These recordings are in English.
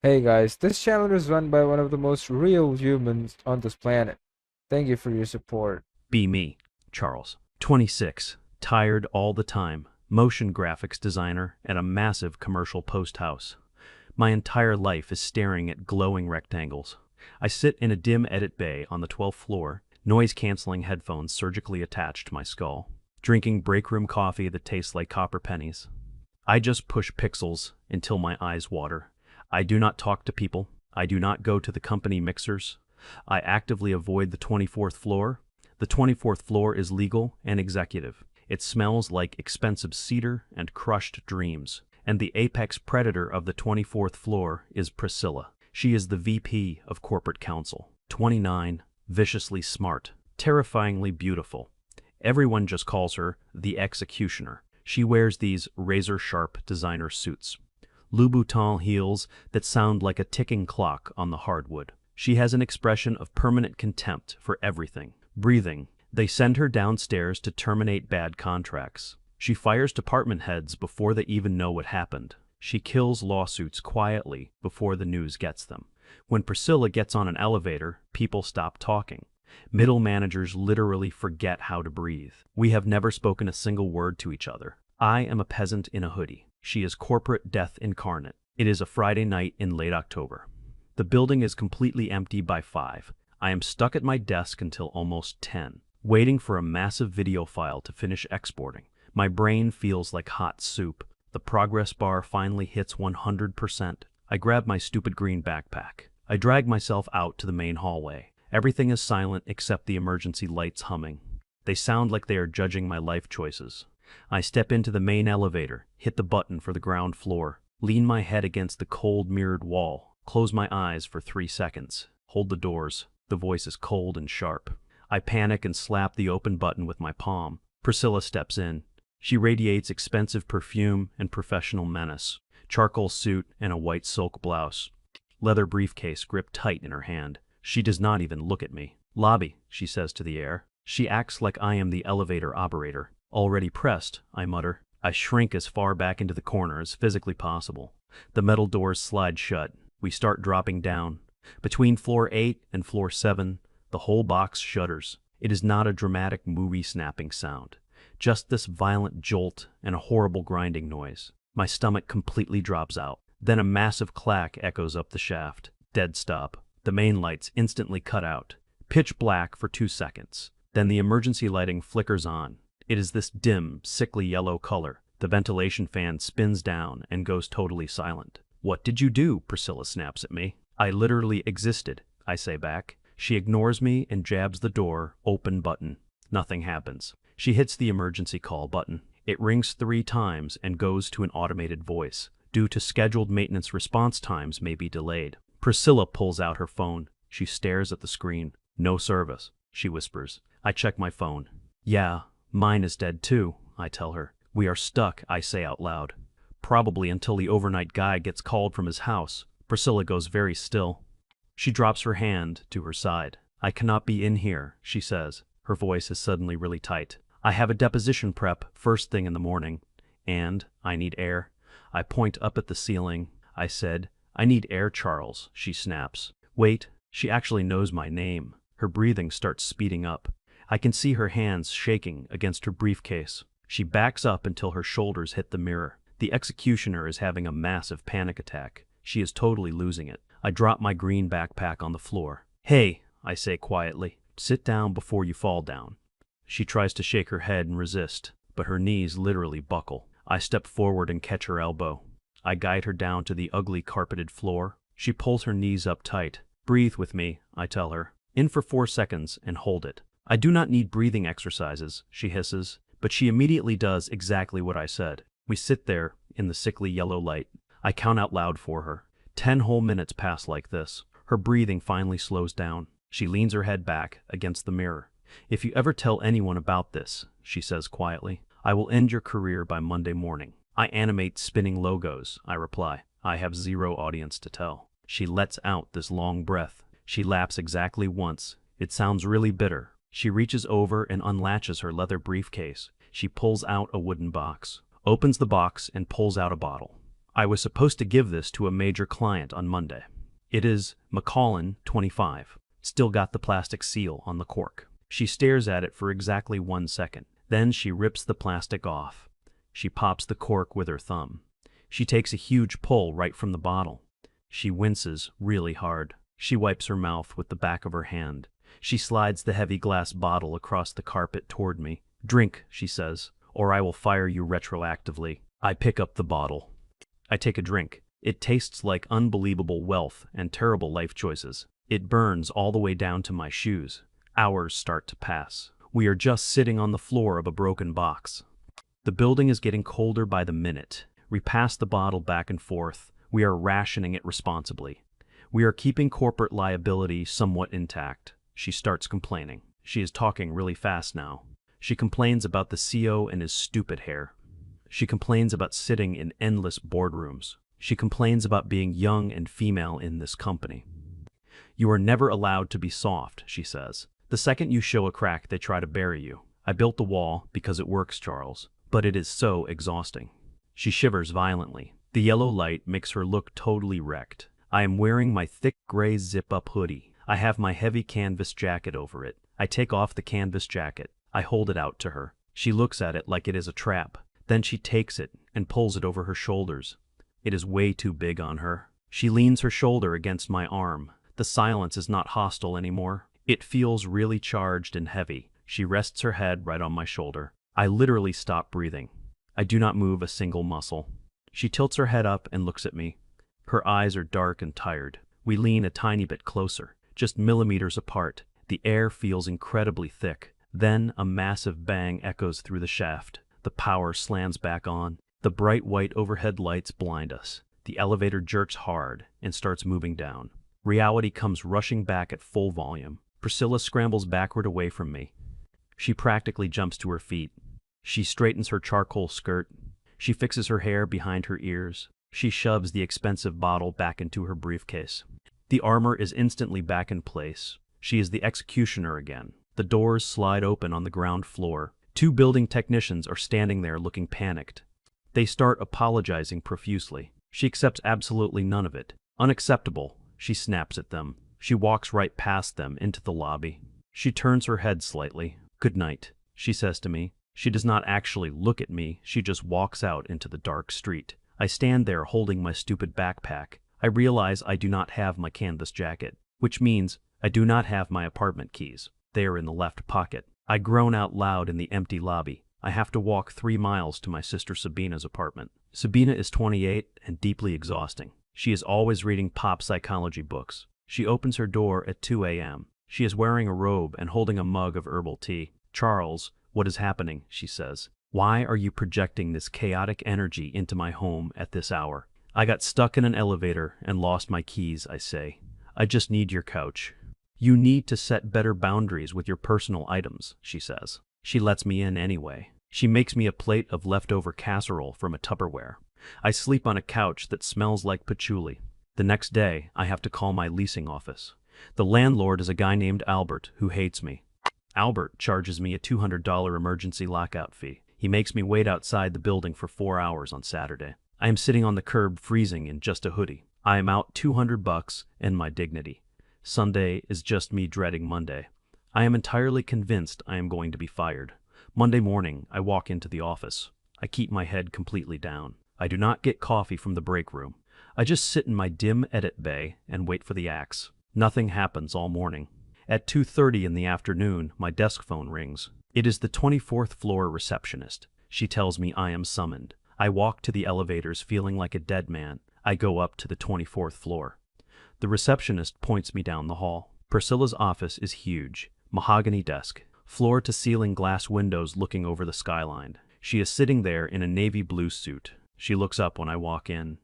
Hey guys, this channel is run by one of the most real humans on this planet. Thank you for your support. Be me, Charles. 26, tired all the time, motion graphics designer at a massive commercial post house. My entire life is staring at glowing rectangles. I sit in a dim edit bay on the 12th floor, noise-canceling headphones surgically attached to my skull, drinking break room coffee that tastes like copper pennies. I just push pixels until my eyes water. I do not talk to people. I do not go to the company mixers. I actively avoid the 24th floor. The 24th floor is legal and executive. It smells like expensive cedar and crushed dreams. And the apex predator of the 24th floor is Priscilla. She is the VP of corporate counsel. 29, viciously smart, terrifyingly beautiful. Everyone just calls her the executioner. She wears these razor-sharp designer suits, Louboutin heels that sound like a ticking clock on the hardwood. She has an expression of permanent contempt for everything. Breathing. They send her downstairs to terminate bad contracts. She fires department heads before they even know what happened. She kills lawsuits quietly before the news gets them. When Priscilla gets on an elevator, people stop talking. Middle managers literally forget how to breathe. We have never spoken a single word to each other. I am a peasant in a hoodie. She is corporate death incarnate. It is a Friday night in late October. The building is completely empty by 5. I am stuck at my desk until almost 10, waiting for a massive video file to finish exporting. My brain feels like hot soup. The progress bar finally hits 100%. I grab my stupid green backpack. I drag myself out to the main hallway. Everything is silent except the emergency lights humming. They sound like they are judging my life choices. I step into the main elevator, hit the button for the ground floor, lean my head against the cold mirrored wall, close my eyes for 3 seconds, hold the doors. The voice is cold and sharp. I panic and slap the open button with my palm. Priscilla steps in. She radiates expensive perfume and professional menace. Charcoal suit and a white silk blouse. Leather briefcase gripped tight in her hand. She does not even look at me. "Lobby," she says to the air. She acts like I am the elevator operator. "Already pressed," I mutter. I shrink as far back into the corner as physically possible. The metal doors slide shut. We start dropping down. Between floor 8 and floor 7, the whole box shudders. It is not a dramatic movie snapping sound. Just this violent jolt and a horrible grinding noise. My stomach completely drops out. Then a massive clack echoes up the shaft. Dead stop. The main lights instantly cut out. Pitch black for 2 seconds. Then the emergency lighting flickers on. It is this dim, sickly yellow color. The ventilation fan spins down and goes totally silent. "What did you do?" Priscilla snaps at me. "I literally existed," I say back. She ignores me and jabs the door open button. Nothing happens. She hits the emergency call button. It rings 3 times and goes to an automated voice. Due to scheduled maintenance, response times may be delayed. Priscilla pulls out her phone. She stares at the screen. "No service," she whispers. I check my phone. "Yeah, mine is dead too," I tell her. "We are stuck," I say out loud. "Probably until the overnight guy gets called from his house." Priscilla goes very still. She drops her hand to her side. "I cannot be in here," she says. Her voice is suddenly really tight. "I have a deposition prep first thing in the morning, and I need air." I point up at the ceiling. I said, "I need air, Charles," she snaps. Wait, she actually knows my name. Her breathing starts speeding up. I can see her hands shaking against her briefcase. She backs up until her shoulders hit the mirror. The executioner is having a massive panic attack. She is totally losing it. I drop my green backpack on the floor. "Hey," I say quietly, "sit down before you fall down." She tries to shake her head and resist, but her knees literally buckle. I step forward and catch her elbow. I guide her down to the ugly carpeted floor. She pulls her knees up tight. "Breathe with me," I tell her. "In for 4 seconds and hold it." "I do not need breathing exercises," she hisses, but she immediately does exactly what I said. We sit there in the sickly yellow light. I count out loud for her. 10 whole minutes pass like this. Her breathing finally slows down. She leans her head back against the mirror. "If you ever tell anyone about this," she says quietly, "I will end your career by Monday morning." "I animate spinning logos," I reply. "I have 0 audience to tell." She lets out this long breath. She laughs exactly once. It sounds really bitter. She reaches over and unlatches her leather briefcase. She pulls out a wooden box, opens the box and pulls out a bottle. I was supposed to give this to a major client on Monday. It is Macallan 25. Still got the plastic seal on the cork. She stares at it for exactly 1 second. Then she rips the plastic off. She pops the cork with her thumb. She takes a huge pull right from the bottle. She winces really hard. She wipes her mouth with the back of her hand. She slides the heavy glass bottle across the carpet toward me. "Drink," she says, "or I will fire you retroactively." I pick up the bottle. I take a drink. It tastes like unbelievable wealth and terrible life choices. It burns all the way down to my shoes. Hours start to pass. We are just sitting on the floor of a broken box. The building is getting colder by the minute. We pass the bottle back and forth. We are rationing it responsibly. We are keeping corporate liability somewhat intact. She starts complaining. She is talking really fast now. She complains about the CEO and his stupid hair. She complains about sitting in endless boardrooms. She complains about being young and female in this company. "You are never allowed to be soft," she says. "The second you show a crack, they try to bury you. I built the wall because it works, Charles, but it is so exhausting." She shivers violently. The yellow light makes her look totally wrecked. I am wearing my thick gray zip-up hoodie. I have my heavy canvas jacket over it. I take off the canvas jacket. I hold it out to her. She looks at it like it is a trap. Then she takes it and pulls it over her shoulders. It is way too big on her. She leans her shoulder against my arm. The silence is not hostile anymore. It feels really charged and heavy. She rests her head right on my shoulder. I literally stop breathing. I do not move a single muscle. She tilts her head up and looks at me. Her eyes are dark and tired. We lean a tiny bit closer, just millimeters apart. The air feels incredibly thick. Then a massive bang echoes through the shaft. The power slams back on. The bright white overhead lights blind us. The elevator jerks hard and starts moving down. Reality comes rushing back at full volume. Priscilla scrambles backward away from me. She practically jumps to her feet. She straightens her charcoal skirt. She fixes her hair behind her ears. She shoves the expensive bottle back into her briefcase. The armor is instantly back in place. She is the executioner again. The doors slide open on the ground floor. 2 building technicians are standing there looking panicked. They start apologizing profusely. She accepts absolutely none of it. "Unacceptable," she snaps at them. She walks right past them into the lobby. She turns her head slightly. "Good night," she says to me. She does not actually look at me. She just walks out into the dark street. I stand there holding my stupid backpack. I realize I do not have my canvas jacket, which means I do not have my apartment keys. They are in the left pocket. I groan out loud in the empty lobby. I have to walk 3 miles to my sister Sabina's apartment. Sabina is 28 and deeply exhausting. She is always reading pop psychology books. She opens her door at 2 a.m. She is wearing a robe and holding a mug of herbal tea. "Charles, what is happening?" she says. "Why are you projecting this chaotic energy into my home at this hour?" "I got stuck in an elevator and lost my keys," I say. "I just need your couch." "You need to set better boundaries with your personal items," she says. She lets me in anyway. She makes me a plate of leftover casserole from a Tupperware. I sleep on a couch that smells like patchouli. The next day, I have to call my leasing office. The landlord is a guy named Albert who hates me. Albert charges me a $200 emergency lockout fee. He makes me wait outside the building for 4 hours on Saturday. I am sitting on the curb freezing in just a hoodie. I am out $200 and my dignity. Sunday is just me dreading Monday. I am entirely convinced I am going to be fired. Monday morning, I walk into the office. I keep my head completely down. I do not get coffee from the break room. I just sit in my dim edit bay and wait for the axe. Nothing happens all morning. At 2:30 in the afternoon, my desk phone rings. It is the 24th floor receptionist. She tells me I am summoned. I walk to the elevators feeling like a dead man. I go up to the 24th floor. The receptionist points me down the hall. Priscilla's office is huge. Mahogany desk. Floor-to-ceiling glass windows looking over the skyline. She is sitting there in a navy blue suit. She looks up when I walk in.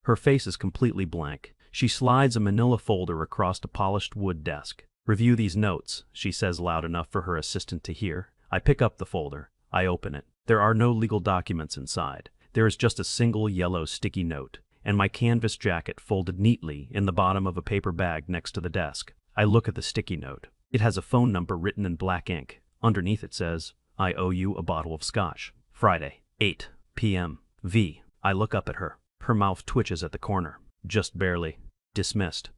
Her face is completely blank. She slides a manila folder across a polished wood desk. "Review these notes," she says loud enough for her assistant to hear. I pick up the folder. I open it. There are no legal documents inside. There is just a single yellow sticky note, and my canvas jacket folded neatly in the bottom of a paper bag next to the desk. I look at the sticky note. It has a phone number written in black ink. Underneath it says, "I owe you a bottle of scotch. Friday, 8 p.m. V." I look up at her. Her mouth twitches at the corner. Just barely. Dismissed,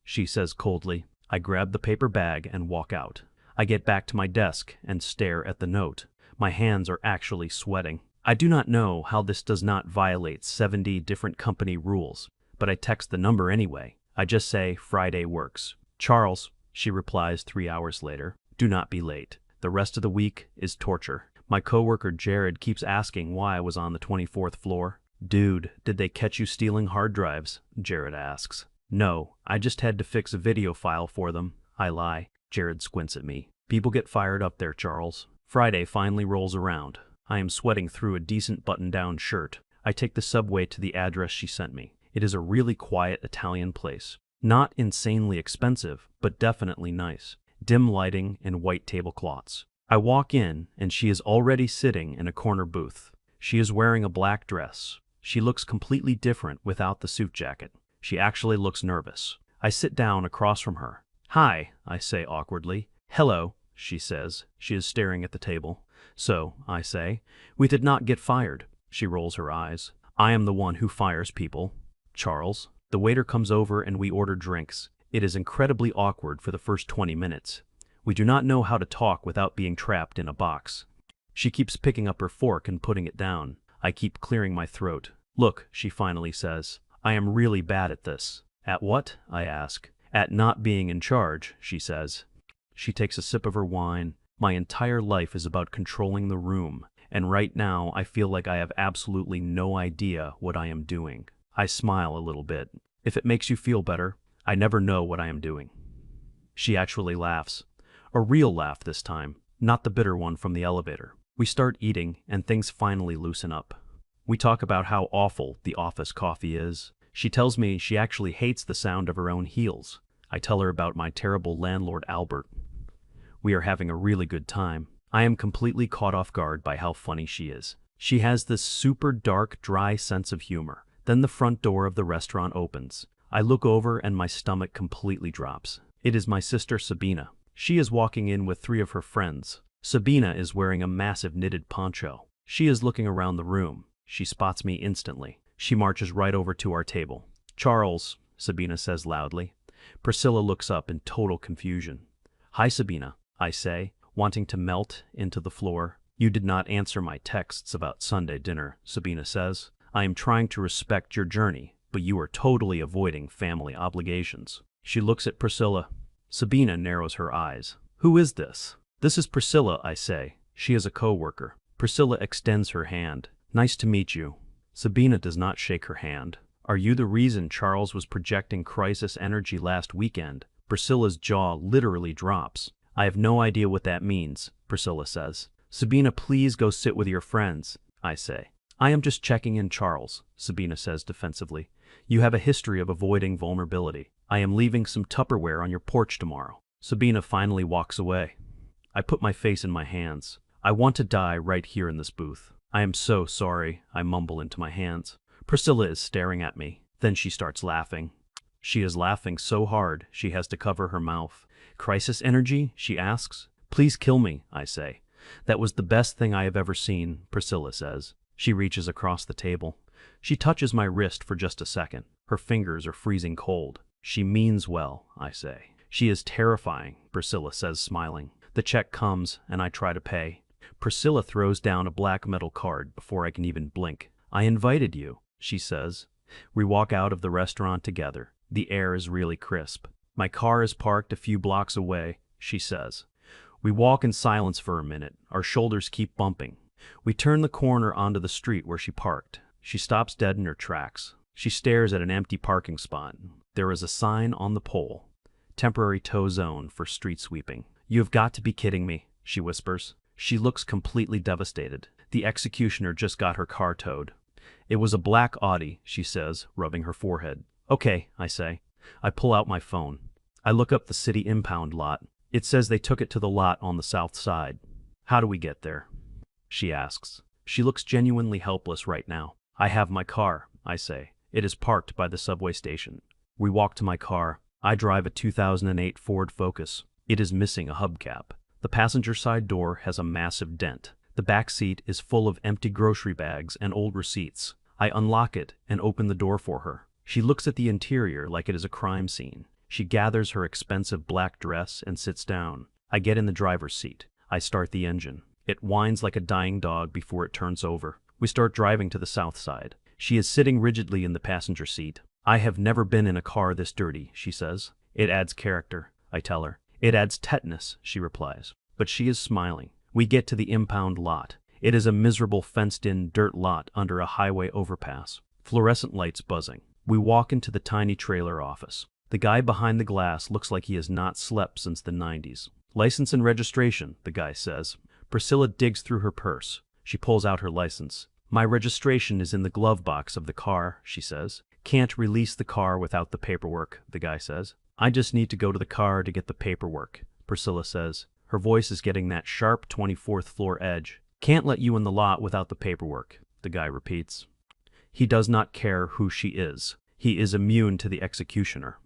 she says coldly. I grab the paper bag and walk out. I get back to my desk and stare at the note. My hands are actually sweating. I do not know how this does not violate 70 different company rules, but I text the number anyway. I just say Friday works. Charles, she replies 3 hours later. Do not be late. The rest of the week is torture. My coworker Jared keeps asking why I was on the 24th floor. Dude, did they catch you stealing hard drives? Jared asks. No, I just had to fix a video file for them. I lie. Jared squints at me. People get fired up there, Charles. Friday finally rolls around. I am sweating through a decent button-down shirt. I take the subway to the address she sent me. It is a really quiet Italian place. Not insanely expensive, but definitely nice. Dim lighting and white tablecloths. I walk in, and she is already sitting in a corner booth. She is wearing a black dress. She looks completely different without the suit jacket. She actually looks nervous. I sit down across from her. Hi, I say awkwardly. Hello, she says. She is staring at the table. So, I say, we did not get fired. She rolls her eyes. I am the one who fires people. Charles. The waiter comes over and we order drinks. It is incredibly awkward for the first 20 minutes. We do not know how to talk without being trapped in a box. She keeps picking up her fork and putting it down. I keep clearing my throat. Look, she finally says, I am really bad at this. At what? I ask. At not being in charge, she says. She takes a sip of her wine. My entire life is about controlling the room, and right now I feel like I have absolutely no idea what I am doing. I smile a little bit. If it makes you feel better, I never know what I am doing. She actually laughs. A real laugh this time, not the bitter one from the elevator. We start eating, and things finally loosen up. We talk about how awful the office coffee is. She tells me she actually hates the sound of her own heels. I tell her about my terrible landlord Albert. We are having a really good time. I am completely caught off guard by how funny she is. She has this super dark, dry sense of humor. Then the front door of the restaurant opens. I look over and my stomach completely drops. It is my sister Sabina. She is walking in with 3 of her friends. Sabina is wearing a massive knitted poncho. She is looking around the room. She spots me instantly. She marches right over to our table. Charles, Sabina says loudly. Priscilla looks up in total confusion. Hi, Sabina, I say, wanting to melt into the floor. You did not answer my texts about Sunday dinner, Sabina says. I am trying to respect your journey, but you are totally avoiding family obligations. She looks at Priscilla. Sabina narrows her eyes. Who is this? This is Priscilla, I say. She is a co-worker. Priscilla extends her hand. Nice to meet you. Sabina does not shake her hand. Are you the reason Charles was projecting crisis energy last weekend? Priscilla's jaw literally drops. I have no idea what that means, Priscilla says. Sabina, please go sit with your friends, I say. I am just checking in, Charles, Sabina says defensively. You have a history of avoiding vulnerability. I am leaving some Tupperware on your porch tomorrow. Sabina finally walks away. I put my face in my hands. I want to die right here in this booth. I am so sorry, I mumble into my hands. Priscilla is staring at me. Then she starts laughing. She is laughing so hard she has to cover her mouth. Crisis energy? She asks. Please kill me, I say. That was the best thing I have ever seen, Priscilla says. She reaches across the table. She touches my wrist for just a second. Her fingers are freezing cold. She means well, I say. She is terrifying, Priscilla says, smiling. The check comes, and I try to pay. Priscilla throws down a black metal card before I can even blink. I invited you, she says. We walk out of the restaurant together. The air is really crisp. My car is parked a few blocks away, she says. We walk in silence for a minute. Our shoulders keep bumping. We turn the corner onto the street where she parked. She stops dead in her tracks. She stares at an empty parking spot. There is a sign on the pole. Temporary tow zone for street sweeping. You have got to be kidding me, she whispers. She looks completely devastated. The executioner just got her car towed. It was a black Audi, she says, rubbing her forehead. Okay, I say. I pull out my phone. I look up the city impound lot. It says they took it to the lot on the south side. How do we get there? She asks. She looks genuinely helpless right now. I have my car, I say. It is parked by the subway station. We walk to my car. I drive a 2008 Ford Focus. It is missing a hubcap. The passenger side door has a massive dent. The back seat is full of empty grocery bags and old receipts. I unlock it and open the door for her. She looks at the interior like it is a crime scene. She gathers her expensive black dress and sits down. I get in the driver's seat. I start the engine. It whines like a dying dog before it turns over. We start driving to the south side. She is sitting rigidly in the passenger seat. I have never been in a car this dirty, she says. It adds character, I tell her. It adds tetanus, she replies. But she is smiling. We get to the impound lot. It is a miserable fenced-in dirt lot under a highway overpass. Fluorescent lights buzzing. We walk into the tiny trailer office. The guy behind the glass looks like he has not slept since the 90s. License and registration, the guy says. Priscilla digs through her purse. She pulls out her license. My registration is in the glove box of the car, she says. Can't release the car without the paperwork, the guy says. I just need to go to the car to get the paperwork, Priscilla says. Her voice is getting that sharp 24th floor edge. Can't let you in the lot without the paperwork, the guy repeats. He does not care who she is. He is immune to the executioner.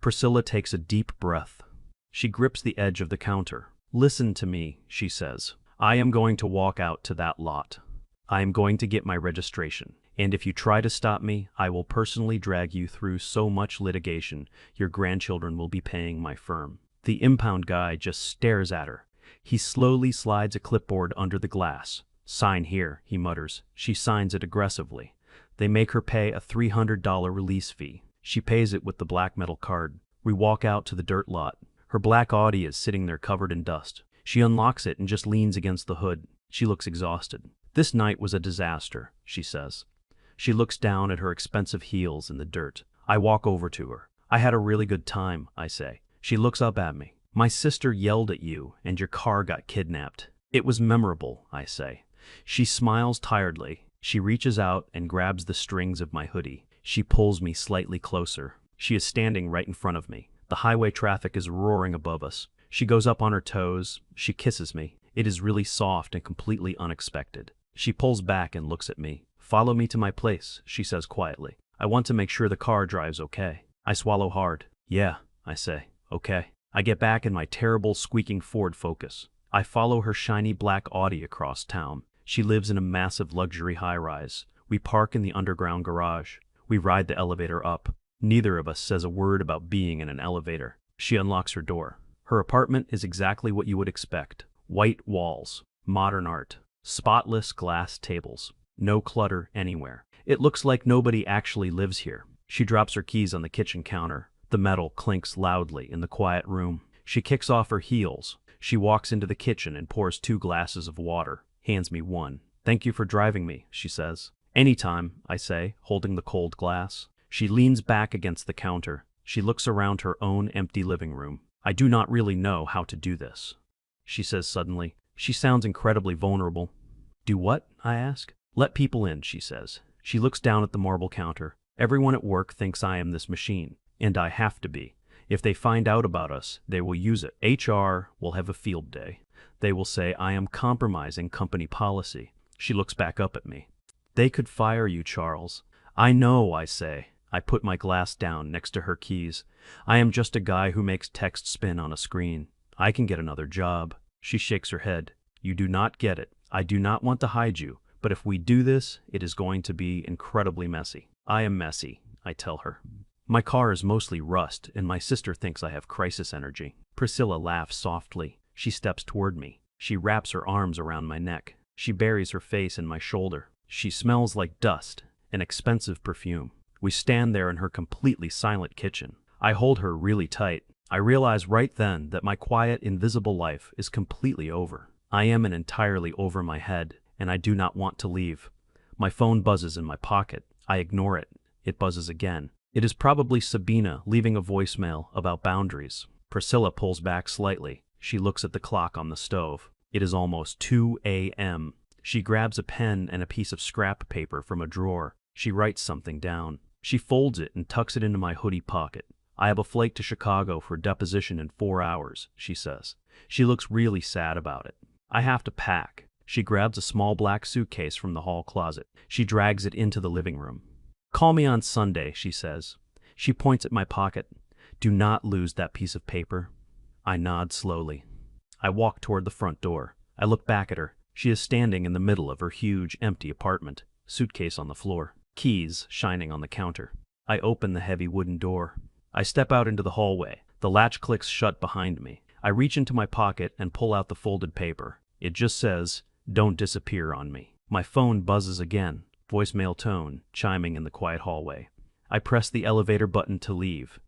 Priscilla takes a deep breath. She grips the edge of the counter. Listen to me, she says. I am going to walk out to that lot. I am going to get my registration. And if you try to stop me, I will personally drag you through so much litigation, your grandchildren will be paying my firm. The impound guy just stares at her. He slowly slides a clipboard under the glass. Sign here, he mutters. She signs it aggressively. They make her pay a $300 release fee. She pays it with the black metal card. We walk out to the dirt lot. Her black Audi is sitting there covered in dust. She unlocks it and just leans against the hood. She looks exhausted. This night was a disaster, she says. She looks down at her expensive heels in the dirt. I walk over to her. I had a really good time, I say. She looks up at me. My sister yelled at you, and your car got kidnapped. It was memorable, I say. She smiles tiredly. She reaches out and grabs the strings of my hoodie. She pulls me slightly closer. She is standing right in front of me. The highway traffic is roaring above us. She goes up on her toes. She kisses me. It is really soft and completely unexpected. She pulls back and looks at me. Follow me to my place, she says quietly. I want to make sure the car drives okay. I swallow hard. Yeah, I say. Okay. I get back in my terrible squeaking Ford Focus. I follow her shiny black Audi across town. She lives in a massive luxury high-rise. We park in the underground garage. We ride the elevator up. Neither of us says a word about being in an elevator. She unlocks her door. Her apartment is exactly what you would expect. White walls, modern art, spotless glass tables. No clutter anywhere. It looks like nobody actually lives here. She drops her keys on the kitchen counter. The metal clinks loudly in the quiet room. She kicks off her heels. She walks into the kitchen and pours 2 glasses of water. Hands me one. Thank you for driving me, she says. Anytime, I say, holding the cold glass. She leans back against the counter. She looks around her own empty living room. I do not really know how to do this, she says suddenly. She sounds incredibly vulnerable. Do what? I ask. Let people in, she says. She looks down at the marble counter. Everyone at work thinks I am this machine, and I have to be. If they find out about us, they will use it. HR will have a field day. They will say I am compromising company policy. She looks back up at me. They could fire you, Charles. I know, I say. I put my glass down next to her keys. I am just a guy who makes text spin on a screen. I can get another job. She shakes her head. You do not get it. I do not want to hide you. But if we do this, it is going to be incredibly messy. I am messy, I tell her. My car is mostly rust, and my sister thinks I have crisis energy. Priscilla laughs softly. She steps toward me. She wraps her arms around my neck. She buries her face in my shoulder. She smells like dust, an expensive perfume. We stand there in her completely silent kitchen. I hold her really tight. I realize right then that my quiet, invisible life is completely over. I am in entirely over my head, and I do not want to leave. My phone buzzes in my pocket. I ignore it. It buzzes again. It is probably Sabina leaving a voicemail about boundaries. Priscilla pulls back slightly. She looks at the clock on the stove. It is almost 2 a.m. She grabs a pen and a piece of scrap paper from a drawer. She writes something down. She folds it and tucks it into my hoodie pocket. I have a flight to Chicago for deposition in 4 hours, she says. She looks really sad about it. I have to pack. She grabs a small black suitcase from the hall closet. She drags it into the living room. Call me on Sunday, she says. She points at my pocket. Do not lose that piece of paper. I nod slowly. I walk toward the front door. I look back at her. She is standing in the middle of her huge, empty apartment, suitcase on the floor. keys shining on the counter. I open the heavy wooden door. I step out into the hallway. The latch clicks shut behind me. I reach into my pocket and pull out the folded paper. It just says, "Don't disappear on me." My phone buzzes again, voicemail tone chiming in the quiet hallway. I press the elevator button to leave.